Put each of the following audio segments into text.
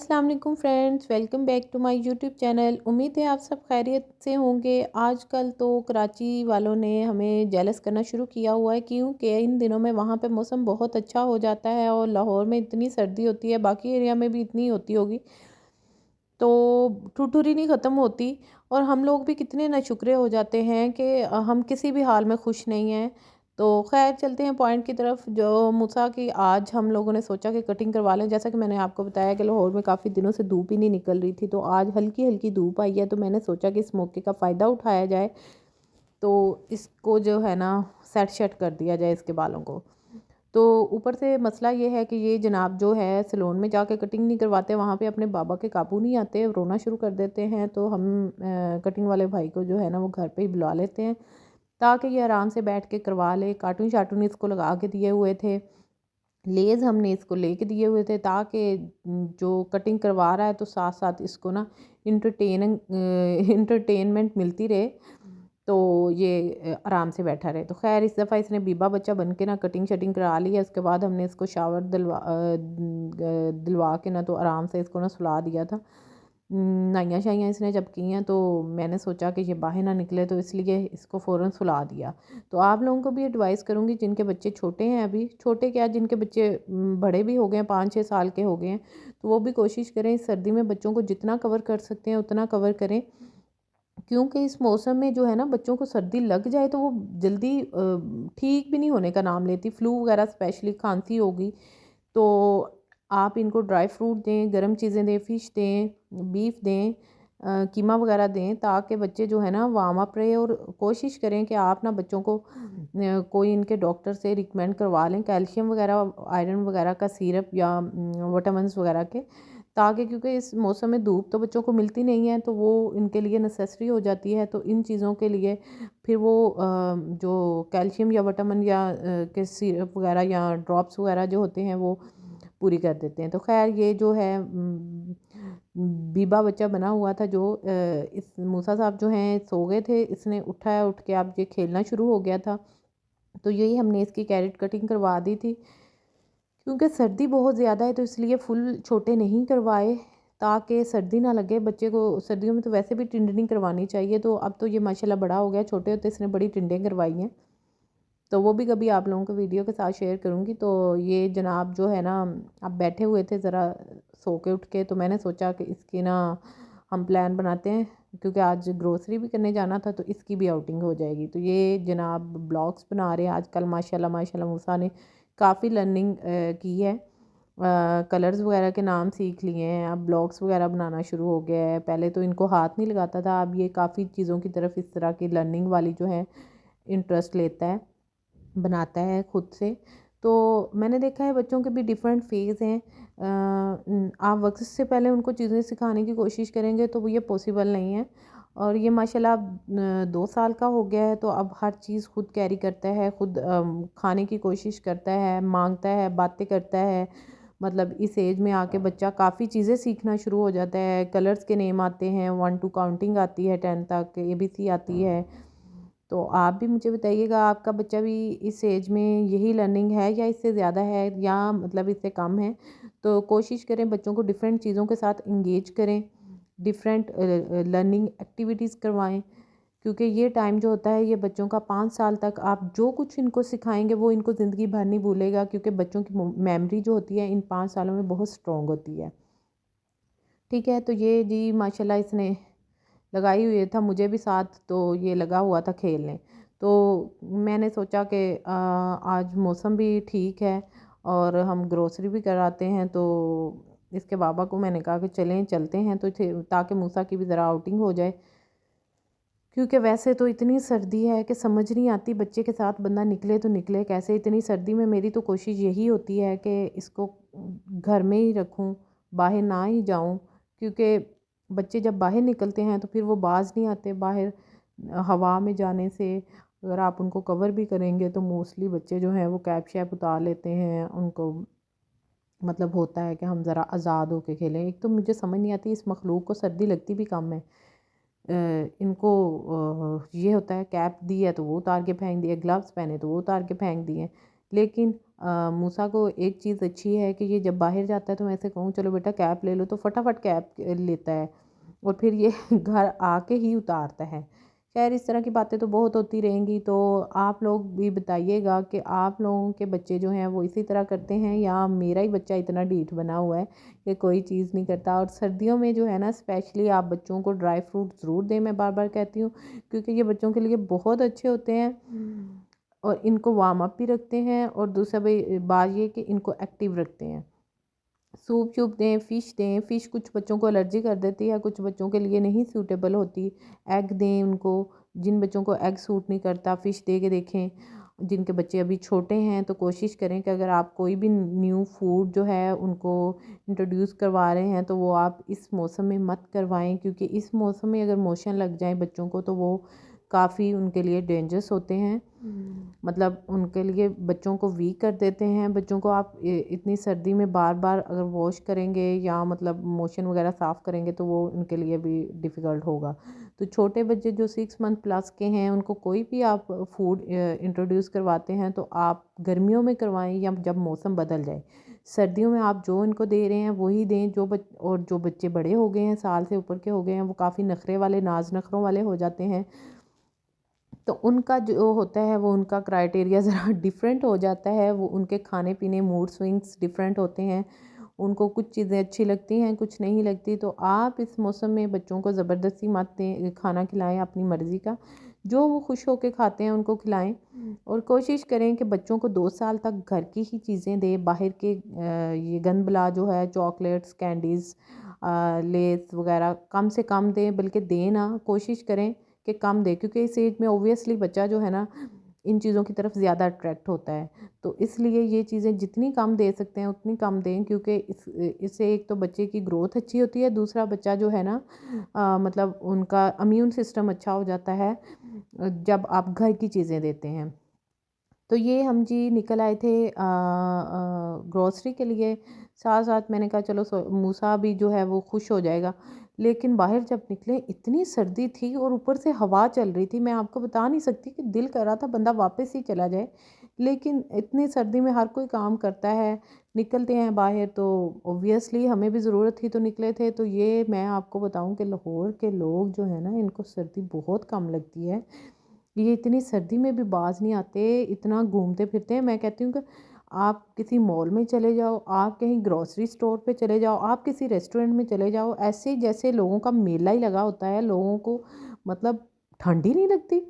अस्सलाम वालेकुम friends, welcome back to my YouTube channel. उम्मीद है आप सब खैरियत से होंगे। आजकल तो कराची वालों ने हमें जेलस करना शुरू किया हुआ है, क्योंकि इन दिनों में वहाँ पे मौसम बहुत अच्छा हो जाता है और लाहौर में इतनी सर्दी होती है, बाकी एरिया में भी इतनी होती होगी, तो ठुठुरी नहीं ख़त्म होती। और हम लोग भी कितने नाशुक्रे हो जाते हैं कि हम किसी भी हाल में खुश नहीं हैं। तो खैर चलते हैं पॉइंट की तरफ। जो मूसा की आज हम लोगों ने सोचा कि कटिंग करवा लें। जैसा कि मैंने आपको बताया कि लाहौर में काफ़ी दिनों से धूप ही नहीं निकल रही थी, तो आज हल्की हल्की धूप आई है, तो मैंने सोचा कि इस मौके का फ़ायदा उठाया जाए, तो इसको जो है ना सेट शेट कर दिया जाए इसके बालों को। तो ऊपर से मसला ये है कि ये जनाब जो है सैलून में जाके कटिंग नहीं करवाते, वहाँ पे अपने बाबा के काबू नहीं आते, रोना शुरू कर देते हैं। तो हम कटिंग वाले भाई को जो है ना वो घर पे ही बुला लेते हैं, ताकि ये आराम से बैठ के करवा ले। कार्टून शार्टून इसको लगा के दिए हुए थे, लेज़ हमने इसको लेके दिए हुए थे, ताकि जो कटिंग करवा रहा है तो साथ साथ इसको ना इंटरटेनमेंट मिलती रहे, तो ये आराम से बैठा रहे। तो खैर इस दफ़ा इसने बीबा बच्चा बन के ना कटिंग शटिंग करा ली है। उसके बाद हमने इसको शावर दिलवा के ना तो आराम से इसको ना सुला दिया था। नाइयाँ शाइयाँ इसने जब की हैं, तो मैंने सोचा कि ये बाहर ना निकले, तो इसलिए इसको फ़ौरन सुला दिया। तो आप लोगों को भी एडवाइस करूँगी, जिनके बच्चे छोटे हैं, अभी छोटे क्या, जिनके बच्चे बड़े भी हो गए हैं, 5-6 साल के हो गए हैं, तो वो भी कोशिश करें इस सर्दी में बच्चों को जितना कवर कर सकते हैं उतना कवर करें। क्योंकि इस मौसम में जो है ना बच्चों को सर्दी लग जाए तो वो जल्दी ठीक भी नहीं होने का नाम लेती। फ्लू वगैरह स्पेशली खांसी होगी, तो आप इनको ड्राई फ्रूट दें, गर्म चीज़ें दें, फ़िश दें, बीफ दें, कीमा वगैरह दें, ताकि बच्चे जो है ना वार्म अप रहे। और कोशिश करें कि आप ना बच्चों को कोई इनके डॉक्टर से रिकमेंड करवा लें कैल्शियम वगैरह, आयरन वगैरह का सिरप या विटामिन्स वगैरह के, ताकि क्योंकि इस मौसम में धूप तो बच्चों को मिलती नहीं है, तो वो इनके लिए नेसेसरी हो जाती है। तो इन चीज़ों के लिए फिर वो जो कैल्शियम या विटामिन या के सिरप वगैरह या ड्रॉप्स वगैरह जो होते हैं वो पूरी कर देते हैं। तो खैर ये जो है बीबा बच्चा बना हुआ था, जो इस मूसा साहब जो हैं सो गए थे, इसने उठाया, उठ के अब ये खेलना शुरू हो गया था। तो यही हमने इसकी कैरेट कटिंग करवा दी थी, क्योंकि सर्दी बहुत ज़्यादा है, तो इसलिए फुल छोटे नहीं करवाए, ताकि सर्दी ना लगे बच्चे को। सर्दियों में तो वैसे भी टिंडनिंग करवानी चाहिए। तो अब तो ये माशाल्लाह बड़ा हो गया, छोटे होते इसने बड़ी टिंडें करवाई हैं, तो वो भी कभी आप लोगों को वीडियो के साथ शेयर करूँगी। तो ये जनाब जो है ना अब बैठे हुए थे ज़रा सो के उठ के, तो मैंने सोचा कि इसकी ना हम प्लान बनाते हैं, क्योंकि आज ग्रोसरी भी करने जाना था, तो इसकी भी आउटिंग हो जाएगी। तो ये जनाब ब्लॉग्स बना रहे हैं आजकल। माशाल्लाह माशाल्लाह मूसा ने काफ़ी लर्निंग की है, कलर्स वगैरह के नाम सीख लिए हैं, अब ब्लॉग्स वगैरह बनाना शुरू हो गया है। पहले तो इनको हाथ नहीं लगाता था, अब ये काफ़ी चीज़ों की तरफ इस तरह की लर्निंग वाली जो है इंटरेस्ट लेता है, बनाता है खुद से। तो मैंने देखा है बच्चों के भी डिफरेंट फेज़ हैं। आप वक्त से पहले उनको चीज़ें सिखाने की कोशिश करेंगे तो वो ये पॉसिबल नहीं है। और ये माशाल्लाह अब 2 साल का हो गया है, तो अब हर चीज़ खुद कैरी करता है, खुद खाने की कोशिश करता है, मांगता है, बातें करता है। मतलब इस एज में आके बच्चा काफ़ी चीज़ें सीखना शुरू हो जाता है। कलर्स के नेम आते हैं, 1 टू काउंटिंग आती है, 10 तक एबीसी आती है। तो आप भी मुझे बताइएगा, आपका बच्चा भी इस एज में यही लर्निंग है, या इससे ज़्यादा है, या मतलब इससे कम है? तो कोशिश करें बच्चों को डिफरेंट चीज़ों के साथ इंगेज करें, डिफरेंट लर्निंग एक्टिविटीज़ करवाएं, क्योंकि ये टाइम जो होता है ये बच्चों का 5 साल तक आप जो कुछ इनको सिखाएंगे वो इनको ज़िंदगी भर नहीं भूलेगा, क्योंकि बच्चों की मेमोरी जो होती है इन 5 सालों में बहुत स्ट्रॉन्ग होती है। ठीक है, तो ये जी माशाल्लाह इसने लगाई हुई था मुझे भी साथ, तो ये लगा हुआ था खेलने। तो मैंने सोचा कि आज मौसम भी ठीक है और हम ग्रोसरी भी कराते हैं, तो इसके बाबा को मैंने कहा कि चलें चलते हैं, तो ताकि मूसा की भी ज़रा आउटिंग हो जाए। क्योंकि वैसे तो इतनी सर्दी है कि समझ नहीं आती, बच्चे के साथ बंदा निकले तो निकले कैसे इतनी सर्दी में। मेरी तो कोशिश यही होती है कि इसको घर में ही रखूं, बाहर ना ही जाऊं, क्योंकि बच्चे जब बाहर निकलते हैं तो फिर वो बाज नहीं आते बाहर। हवा में जाने से अगर आप उनको कवर भी करेंगे तो मोस्टली बच्चे जो हैं वो कैप शैप उतार लेते हैं, उनको मतलब होता है कि हम ज़रा आज़ाद होके खेलें। एक तो मुझे समझ नहीं आती, इस मखलूक को सर्दी लगती भी कम है। इनको ये होता है कैप दी है तो वो उतार के फेंक दिए, ग्लव्स पहने तो वो उतार के फेंक दिए। लेकिन मूसा को एक चीज़ अच्छी है कि ये जब बाहर जाता है तो मैं ऐसे कहूँ चलो बेटा कैप ले लो तो फटाफट कैप लेता है और फिर ये घर आके ही उतारता है। खैर इस तरह की बातें तो बहुत होती रहेंगी, तो आप लोग भी बताइएगा कि आप लोगों के बच्चे जो हैं वो इसी तरह करते हैं या मेरा ही बच्चा इतना ढीठ बना हुआ है कि कोई चीज़ नहीं करता। और सर्दियों में जो है ना स्पेशली आप बच्चों को ड्राई फ्रूट ज़रूर दें, मैं बार बार कहती हूँ, क्योंकि ये बच्चों के लिए बहुत अच्छे होते हैं और इनको वार्म अप भी रखते हैं और दूसरा भाई बात ये कि इनको एक्टिव रखते हैं। सूप चूप दें, फ़िश दें, फ़िश कुछ बच्चों को एलर्जी कर देती है, कुछ बच्चों के लिए नहीं सूटेबल होती। एग दें उनको, जिन बच्चों को एग सूट नहीं करता फ़िश दे के देखें। जिनके बच्चे अभी छोटे हैं तो कोशिश करें कि अगर आप कोई भी न्यू फूड जो है उनको इंट्रोड्यूस करवा रहे हैं तो वो आप इस मौसम में मत करवाएं, क्योंकि इस मौसम में अगर मोशन लग जाए बच्चों को तो वो काफ़ी उनके लिए डेंजरस होते हैं। मतलब उनके लिए बच्चों को वीक कर देते हैं। बच्चों को आप इतनी सर्दी में बार बार अगर वॉश करेंगे या मतलब मोशन वगैरह साफ़ करेंगे तो वो उनके लिए भी डिफ़िकल्ट होगा। तो छोटे बच्चे जो 6 मंथ प्लस के हैं उनको कोई भी आप फूड इंट्रोड्यूस करवाते हैं तो आप गर्मियों में करवाएं या जब मौसम बदल जाए। सर्दियों में आप जो इनको दे रहे हैं वही दें। और जो बच्चे बड़े हो गए हैं, साल से ऊपर के हो गए हैं, वो काफ़ी नखरे वाले, नाज नखरों वाले हो जाते हैं, तो उनका जो होता है वो उनका क्राइटेरिया ज़रा डिफरेंट हो जाता है। वो उनके खाने पीने मूड स्विंग्स डिफरेंट होते हैं। उनको कुछ चीज़ें अच्छी लगती हैं, कुछ नहीं लगती। तो आप इस मौसम में बच्चों को ज़बरदस्ती मत दें, खाना खिलाएं अपनी मर्ज़ी का, जो वो खुश होकर खाते हैं उनको खिलाएं। और कोशिश करें कि बच्चों को 2 साल तक घर की ही चीज़ें दें। बाहर के ये गंद बला जो है चॉकलेट्स, कैंडीज़, लेस वगैरह कम से कम दें, बल्कि दें ना, कोशिश करें कि कम दें, क्योंकि इस एज में ओबियसली बच्चा जो है ना इन चीज़ों की तरफ ज़्यादा अट्रैक्ट होता है। तो इसलिए ये चीज़ें जितनी कम दे सकते हैं उतनी कम दें, क्योंकि इससे एक तो बच्चे की ग्रोथ अच्छी होती है, दूसरा बच्चा जो है ना मतलब उनका इम्यून सिस्टम अच्छा हो जाता है जब आप घर की चीज़ें देते हैं। तो ये हम जी निकल आए थे ग्रॉसरी के लिए। साथ साथ मैंने कहा चलो मूसा भी जो है वो खुश हो जाएगा। लेकिन बाहर जब निकले इतनी सर्दी थी और ऊपर से हवा चल रही थी, मैं आपको बता नहीं सकती कि दिल कर रहा था बंदा वापस ही चला जाए। लेकिन इतनी सर्दी में हर कोई काम करता है, निकलते हैं बाहर, तो ऑब्वियसली हमें भी ज़रूरत थी तो निकले थे। तो ये मैं आपको बताऊं कि लाहौर के लोग जो है ना इनको सर्दी बहुत कम लगती है। ये इतनी सर्दी में भी बाज नहीं आते, इतना घूमते फिरते हैं। मैं कहती हूँ कि आप किसी मॉल में चले जाओ, आप कहीं ग्रोसरी स्टोर पे चले जाओ, आप किसी रेस्टोरेंट में चले जाओ, ऐसे जैसे लोगों का मेला ही लगा होता है। लोगों को मतलब ठंड ही नहीं लगती।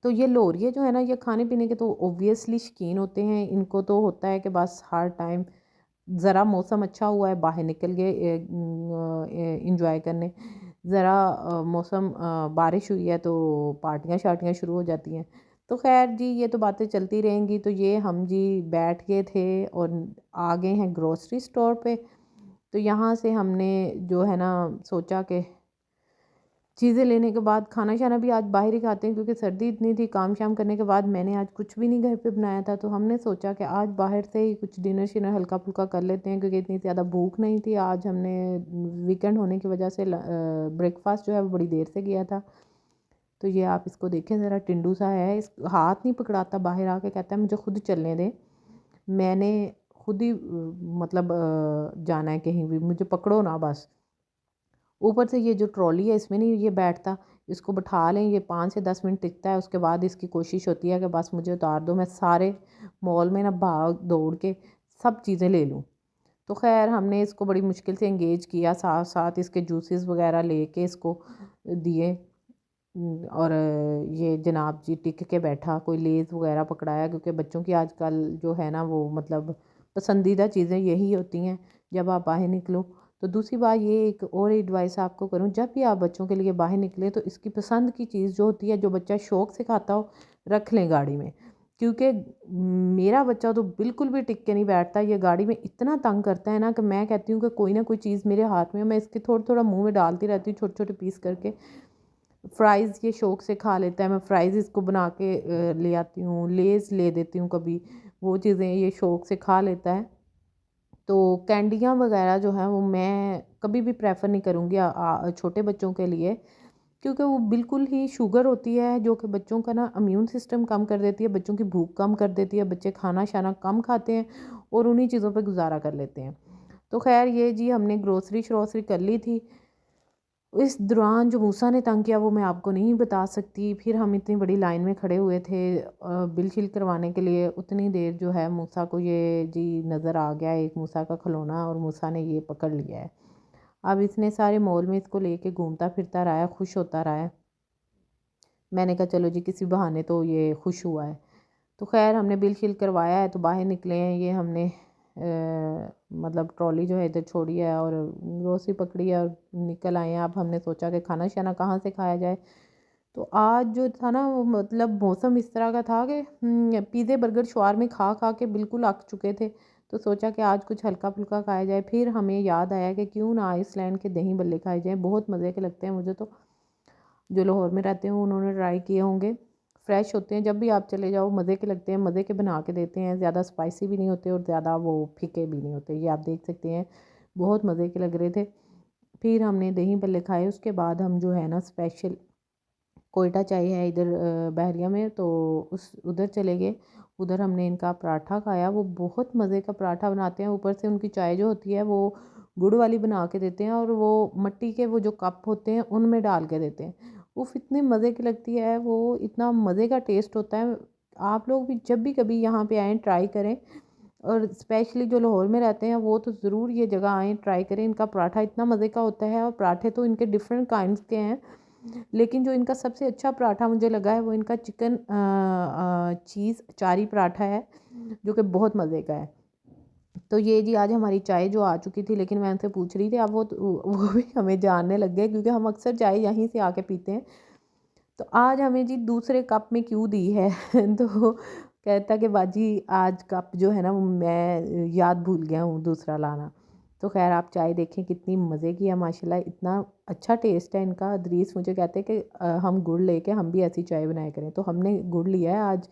तो ये लोरिये जो है ना, ये खाने पीने के तो ऑब्वियसली शौकीन होते हैं। इनको तो होता है कि बस हर टाइम ज़रा मौसम अच्छा हुआ है बाहर निकल गए इंजॉय करने, ज़रा मौसम बारिश हुई है तो पार्टियां शार्टियां शुरू हो जाती हैं। तो खैर जी ये तो बातें चलती रहेंगी। तो ये हम जी बैठ गए थे और आ गए हैं ग्रोसरी स्टोर पे। तो यहाँ से हमने जो है ना सोचा कि चीज़ें लेने के बाद खाना शाना भी आज बाहर ही खाते हैं, क्योंकि सर्दी इतनी थी। काम शाम करने के बाद मैंने आज कुछ भी नहीं घर पे बनाया था, तो हमने सोचा कि आज बाहर से ही कुछ डिनर शिनर हल्का फुल्का कर लेते हैं, क्योंकि इतनी ज़्यादा भूख नहीं थी। आज हमने वीकेंड होने की वजह से ब्रेकफास्ट जो है वो बड़ी देर से किया था। तो ये आप इसको देखें ज़रा, टिंडू सा है, इस हाथ नहीं पकड़ाता, बाहर आके कहता है मुझे खुद चलने दें, मैंने खुद ही मतलब जाना है कहीं भी, मुझे पकड़ो ना बस। ऊपर से ये जो ट्रॉली है इसमें नहीं ये बैठता, इसको बैठा लें ये 5 से 10 मिनट टिकता है, उसके बाद इसकी कोशिश होती है कि बस मुझे उतार दो, मैं सारे मॉल में ना भाग दौड़ के सब चीज़ें ले लूँ। तो खैर हमने इसको बड़ी मुश्किल से इंगेज किया, साथ साथ इसके जूसेस वगैरह लेके इसको दिए। और ये जनाब जी टिक के बैठा, कोई लेज़ वगैरह पकड़ाया, क्योंकि बच्चों की आजकल जो है ना वो मतलब पसंदीदा चीज़ें यही होती हैं जब आप बाहर निकलो। तो दूसरी बात ये एक और एडवाइस आपको करूं, जब भी आप बच्चों के लिए बाहर निकले तो इसकी पसंद की चीज़ जो होती है, जो बच्चा शौक़ से खाता हो, रख लें गाड़ी में। क्योंकि मेरा बच्चा तो बिल्कुल भी टिक के नहीं बैठता, ये गाड़ी में इतना तंग करता है ना कि मैं कहती हूँ कि कोई ना कोई चीज़ मेरे हाथ में, मैं इसके थोड़ा थोड़ा मुँह में डालती रहती हूँ छोटे छोटे पीस करके। फ्राइज़ ये शौक़ से खा लेता है, मैं फ़्राइज़ इसको बना के ले आती हूँ, लेज़ ले देती हूँ कभी, वो चीज़ें ये शौक़ से खा लेता है। तो कैंडियाँ वगैरह जो हैं वो मैं कभी भी प्रेफर नहीं करूँगी छोटे बच्चों के लिए, क्योंकि वो बिल्कुल ही शुगर होती है जो कि बच्चों का ना इम्यून सिस्टम कम कर देती है, बच्चों की भूख कम कर देती है, बच्चे खाना शाना कम खाते हैं और उन्हीं चीज़ों पे गुजारा कर लेते हैं। तो खैर ये जी हमने ग्रोसरी श्रोसरी कर ली थी। इस दौरान जो मूसा ने तंग किया वो मैं आपको नहीं बता सकती। फिर हम इतनी बड़ी लाइन में खड़े हुए थे बिल शिल करवाने के लिए। उतनी देर जो है मूसा को ये जी नज़र आ गया एक मूसा का खिलौना और मूसा ने ये पकड़ लिया है। अब इसने सारे मॉल में इसको लेके घूमता फिरता रहा है, खुश होता रहा है। मैंने कहा चलो जी किसी बहाने तो ये खुश हुआ है। तो खैर हमने बिल शिल करवाया है तो बाहर निकले हैं। ये हमने मतलब ट्रॉली जो है इधर छोड़ी है और ग्रोसरी पकड़ी है और निकल आए हैं। अब हमने सोचा कि खाना शाना कहाँ से खाया जाए। तो आज जो था ना वो मतलब मौसम इस तरह का था कि पिज़्ज़े बर्गर शवारमे खा खा के बिल्कुल अक चुके थे। तो सोचा कि आज कुछ हल्का फुल्का खाया जाए। फिर हमें याद आया कि क्यों ना आइसलैंड के दही बल्ले खाए जाए, बहुत मज़े के लगते हैं मुझे तो। जो लाहौर में रहते हैं उन्होंने ट्राई किए होंगे। फ्रेश होते हैं, जब भी आप चले जाओ मज़े के लगते हैं, मज़े के बना के देते हैं। ज़्यादा स्पाइसी भी नहीं होते और ज़्यादा वो फीके भी नहीं होते। ये आप देख सकते हैं, बहुत मज़े के लग रहे थे। फिर हमने दही भल्ले खाए। उसके बाद हम जो है ना स्पेशल कोयटा चाय है इधर बहरिया में, तो उस उधर चले गए। उधर हमने इनका पराठा खाया। वो बहुत मज़े का पराठा बनाते हैं। ऊपर से उनकी चाय जो होती है वो गुड़ वाली बना के देते हैं और वो मिट्टी के वो जो कप होते हैं उनमें डाल के देते हैं। वो इतनी मज़े की लगती है, वो इतना मज़े का टेस्ट होता है। आप लोग भी जब भी कभी यहाँ पे आएँ ट्राई करें। और स्पेशली जो लाहौर में रहते हैं वो तो ज़रूर ये जगह आएँ, ट्राई करें। इनका पराठा इतना मज़े का होता है और पराठे तो इनके डिफरेंट काइंड्स के हैं। लेकिन जो इनका सबसे अच्छा पराठा मुझे लगा है वो इनका चिकन चीज़ अचारी पराठा है, जो कि बहुत मज़े का है। तो ये जी आज हमारी चाय जो आ चुकी थी, लेकिन मैं उनसे पूछ रही थी अब वो भी हमें जानने लग गए क्योंकि हम अक्सर चाय यहीं से आके पीते हैं। तो आज हमें जी दूसरे कप में क्यों दी है तो कहता कि बाजी आज कप जो है ना वो मैं याद भूल गया हूँ दूसरा लाना। तो खैर आप चाय देखें कितनी मज़े की है माशाल्लाह, इतना अच्छा टेस्ट है इनका। अदरीस मुझे कहते हैं कि हम गुड़ लेके हम भी ऐसी चाय बनाया करें, तो हमने गुड़ लिया है आज।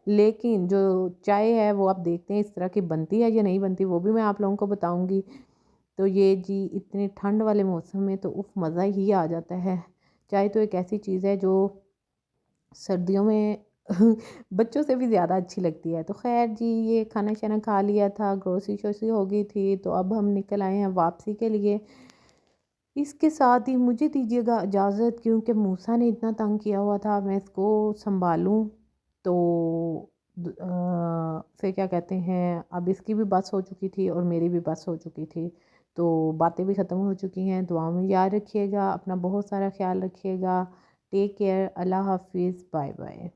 लेकिन जो चाय है वो आप देखते हैं इस तरह की बनती है या नहीं बनती, वो भी मैं आप लोगों को बताऊँगी। तो ये जी इतने ठंड वाले मौसम में तो उफ़ मज़ा ही आ जाता है। चाय तो एक ऐसी चीज़ है जो सर्दियों में बच्चों से भी ज़्यादा अच्छी लगती है। तो ख़ैर जी ये खाना शाना खा लिया था, ग्रोसरी शोसरी हो गई थी, तो अब हम निकल आए हैं वापसी के लिए। इसके साथ ही मुझे दीजिएगा इजाज़त, क्योंकि मूसा ने इतना तंग किया हुआ था, मैं इसको सँभालूँ। तो फिर क्या कहते हैं, अब इसकी भी बस हो चुकी थी और मेरी भी बस हो चुकी थी। तो बातें भी ख़त्म हो चुकी हैं। दुआओं में याद रखिएगा, अपना बहुत सारा ख़्याल रखिएगा। टेक केयर, अल्लाह हाफ़िज़, बाय बाय।